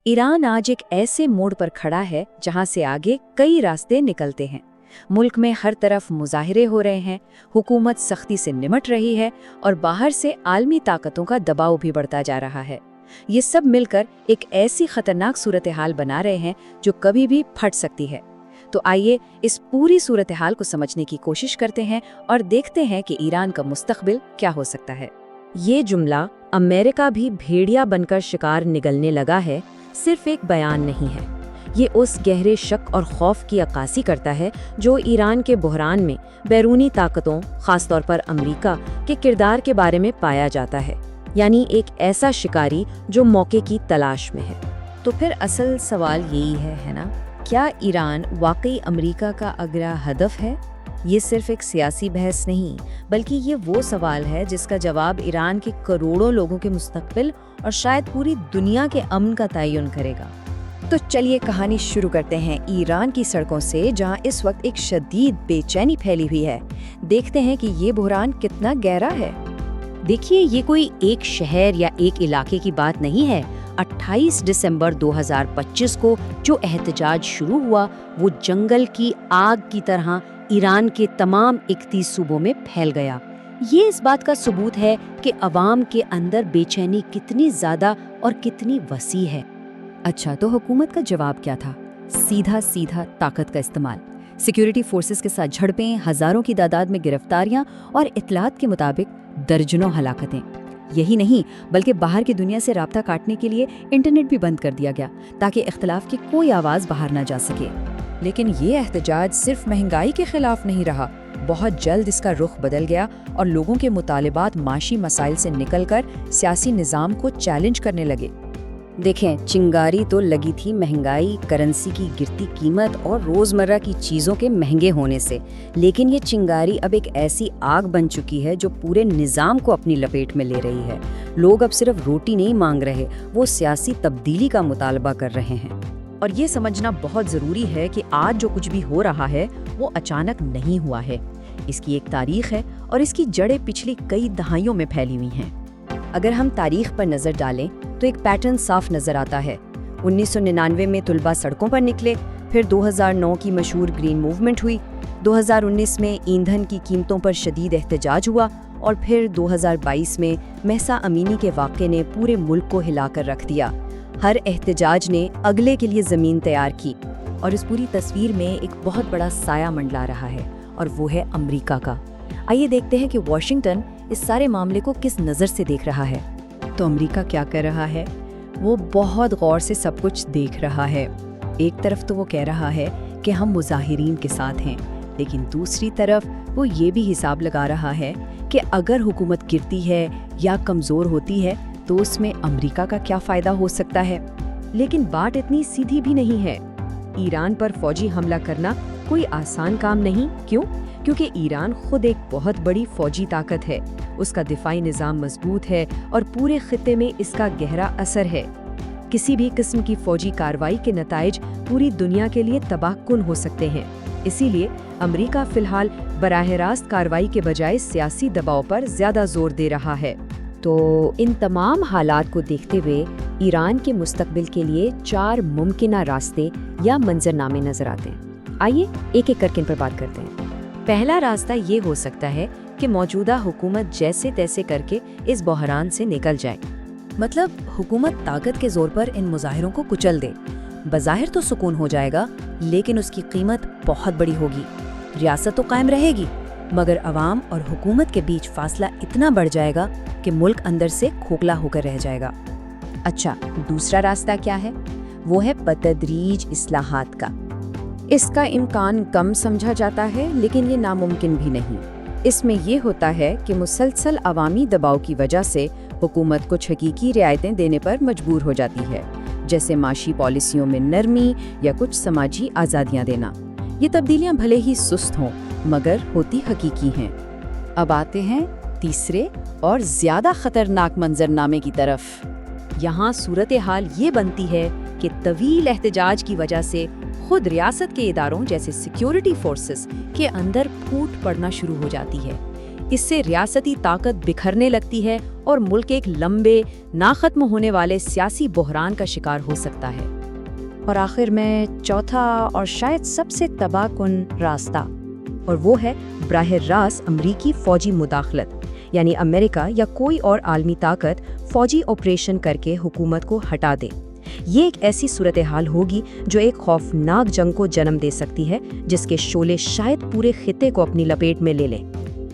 Iran आज एक ऐसे मोड़ पर खड़ा है जहां से आगे कई रास्ते निकलते हैं। मुल्क में हर तरफ मुजाहिरे हो रहे हैं, हुकूमत सख्ती से निमट रही है और बाहर से आलमी ताकतों का दबाव भी बढ़ता जा रहा है। ये सब मिलकर एक ऐसी खतरनाक सूरत हाल बना रहे हैं जो कभी भी फट सकती है। तो आइए इस पूरी सूरत हाल को समझने की कोशिश करते हैं और देखते हैं कि ईरान का मुस्तकबिल क्या हो सकता है। ये जुमला अमेरिका भी भेड़िया बनकर शिकार निगलने लगा है सिर्फ एक बयान नहीं है। ये उस गहरे शक और खौफ की अक्कासी करता है जो ईरान के बहरान में बैरूनी ताकतों, खासतौर पर अमेरिका के किरदार के बारे में पाया जाता है, यानी एक ऐसा शिकारी जो मौके की तलाश में है। तो फिर असल सवाल यही है ना? क्या ईरान वाकई अमेरिका का अगला हदफ है? ये सिर्फ एक सियासी बहस नहीं, बल्कि ये वो सवाल है जिसका जवाब ईरान के करोड़ों लोगों के मुस्तकबिल और शायद पूरी दुनिया के अमन का तयन करेगा। तो चलिए कहानी शुरू करते हैं ईरान की सड़कों से, जहां इस वक्त एक शदीद बेचैनी फैली हुई है। देखते हैं कि ये बहरान कितना गहरा है। देखिए, ये कोई एक शहर या एक इलाके की बात नहीं है। 28 दिसंबर 2025 को जो एहतजाज शुरू हुआ वो जंगल की आग की तरह ईरान के तमाम 31 सूबों में फैल गया। ये इस बात का सबूत है कि अवाम के अंदर बेचैनी कितनी ज्यादा और कितनी वसी है। अच्छा, तो हुकूमत का जवाब क्या था? सीधा ताकत का इस्तेमाल, सिक्योरिटी फोर्सेस के साथ झड़पें, हजारों की तादाद में गिरफ्तारियां और इत्तलात के मुताबिक दर्जनों हलाकतें। यही नहीं, बल्कि बाहर की दुनिया से राब्ता काटने के लिए इंटरनेट भी बंद कर दिया गया ताकि इख्तलाफ की कोई आवाज़ बाहर ना जा सके। लेकिन ये एहतजाज सिर्फ महंगाई के खिलाफ नहीं रहा। बहुत जल्द इसका रुख बदल गया और लोगों के मुतालिबात माशी मसाइल से निकलकर सियासी निज़ाम को चैलेंज करने लगे। देखें, चिंगारी तो लगी थी महंगाई, करेंसी की गिरती कीमत और रोजमर्रा की चीजों के महंगे होने से। लेकिन ये चिंगारी अब एक ऐसी आग बन चुकी है जो पूरे निजाम को अपनी लपेट में ले रही है। लोग अब सिर्फ रोटी नहीं मांग रहे, वो सियासी तब्दीली का मुतालबा कर रहे हैं। और ये समझना बहुत जरूरी है कि आज जो कुछ भी हो रहा है वो अचानक नहीं हुआ है। इसकी एक तारीख है और इसकी जड़ें पिछली कई दहाइयों में फैली हुई हैं। अगर हम तारीख पर नजर डालें तो एक पैटर्न साफ नजर आता है। 1999 में तुलबा सड़कों पर निकले, फिर 2009 की मशहूर ग्रीन मूवमेंट हुई, 2019 में ईंधन की कीमतों पर शदीद एहतजाज हुआ और फिर 2022 में महसा अमीनी के वाक़े ने पूरे मुल्क को हिलाकर रख दिया। हर एहतजाज ने अगले के लिए ज़मीन तैयार की और इस पूरी तस्वीर में एक बहुत बड़ा साया मंडला रहा है और वो है अमेरिका का। आइए देखते हैं कि वॉशिंगटन इस सारे मामले को किस नज़र से देख रहा है। तो अमेरिका क्या कर रहा है? वो बहुत गौर से सब कुछ देख रहा है। एक तरफ तो वो कह रहा है कि हम मुजाहिरीन के साथ हैं, लेकिन दूसरी तरफ वो ये भी हिसाब लगा रहा है कि अगर हुकूमत गिरती है या कमज़ोर होती है तो उसमें अमेरिका का क्या फ़ायदा हो सकता है। लेकिन बात इतनी सीधी भी नहीं है। ईरान पर फौजी हमला करना कोई आसान काम नहीं। क्यों? क्योंकि ईरान खुद एक बहुत बड़ी फौजी ताकत है, उसका दिफाई निज़ाम मजबूत है और पूरे खित्ते में इसका गहरा असर है। किसी भी किस्म की फौजी कार्रवाई के नताइज पूरी दुनिया के लिए तबाहकुन हो सकते हैं। इसीलिए अमेरिका फिलहाल बराह रास्त कार्रवाई के बजाय सियासी दबाव पर ज़्यादा जोर दे रहा है। तो इन तमाम हालात को देखते हुए ईरान के मुस्तकबिल के लिए 4 मुमकिना रास्ते या मंजरनामे नजर आते हैं। आइए एक एक करके इन पर बात करते हैं। पहला रास्ता ये हो सकता है कि मौजूदा हुकूमत जैसे तैसे करके इस बहरान से निकल जाए। मतलब हुकूमत ताकत के जोर पर इन मुजाहिरों को कुचल दे। बज़ाहिर तो सुकून हो जाएगा, लेकिन उसकी कीमत बहुत बड़ी होगी। रियासत तो कायम रहेगी, मगर अवाम और हुकूमत के बीच फासला इतना बढ़ जाएगा कि मुल्क अंदर से खोखला होकर रह जाएगा। अच्छा, दूसरा रास्ता क्या है? वो है बतदरीज इस्लाहात का। इसका इम्कान कम समझा जाता है, लेकिन ये नामुमकिन भी नहीं। इसमें ये होता है कि मुसलसल अवामी दबाव की वजह से हुकूमत कुछ हकीकी रियायतें देने पर मजबूर हो जाती है, जैसे माशी पॉलिसियों में नरमी या कुछ समाजी आज़ादियाँ देना। ये तब्दीलियाँ भले ही सुस्त हों, मगर होती हकीकी हैं। अब आते हैं तीसरे और ज़्यादा ख़तरनाक मंजरनामे की तरफ। यहाँ सूरत हाल ये बनती है कि तवील एहतजाज की वजह से खुद रियासत के इदारों जैसे सिक्योरिटी फोर्सेस के अंदर फूट पड़ना शुरू हो जाती है। اس سے ریاستی طاقت بکھرنے لگتی ہے اور ملک ایک لمبے نہ ختم ہونے والے سیاسی بحران کا شکار ہو سکتا ہے۔ اور آخر میں چوتھا اور شاید سب سے تباہ کن راستہ، اور وہ ہے براہ راست امریکی فوجی مداخلت، یعنی امریکہ یا کوئی اور عالمی طاقت فوجی آپریشن کر کے حکومت کو ہٹا دے۔ یہ ایک ایسی صورتحال ہوگی جو ایک خوفناک جنگ کو جنم دے سکتی ہے، جس کے شعلے شاید پورے خطے کو اپنی لپیٹ میں لے لیں۔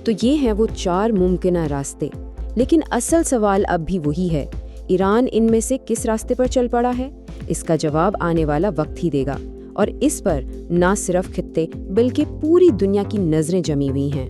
تو یہ ہیں وہ 4 ممکنہ راستے، لیکن اصل سوال اب بھی وہی ہے، ایران ان میں سے کس راستے پر چل پڑا ہے؟ اس کا جواب آنے والا وقت ہی دے گا، اور اس پر نہ صرف خطے بلکہ پوری دنیا کی نظریں جمی ہوئی ہیں۔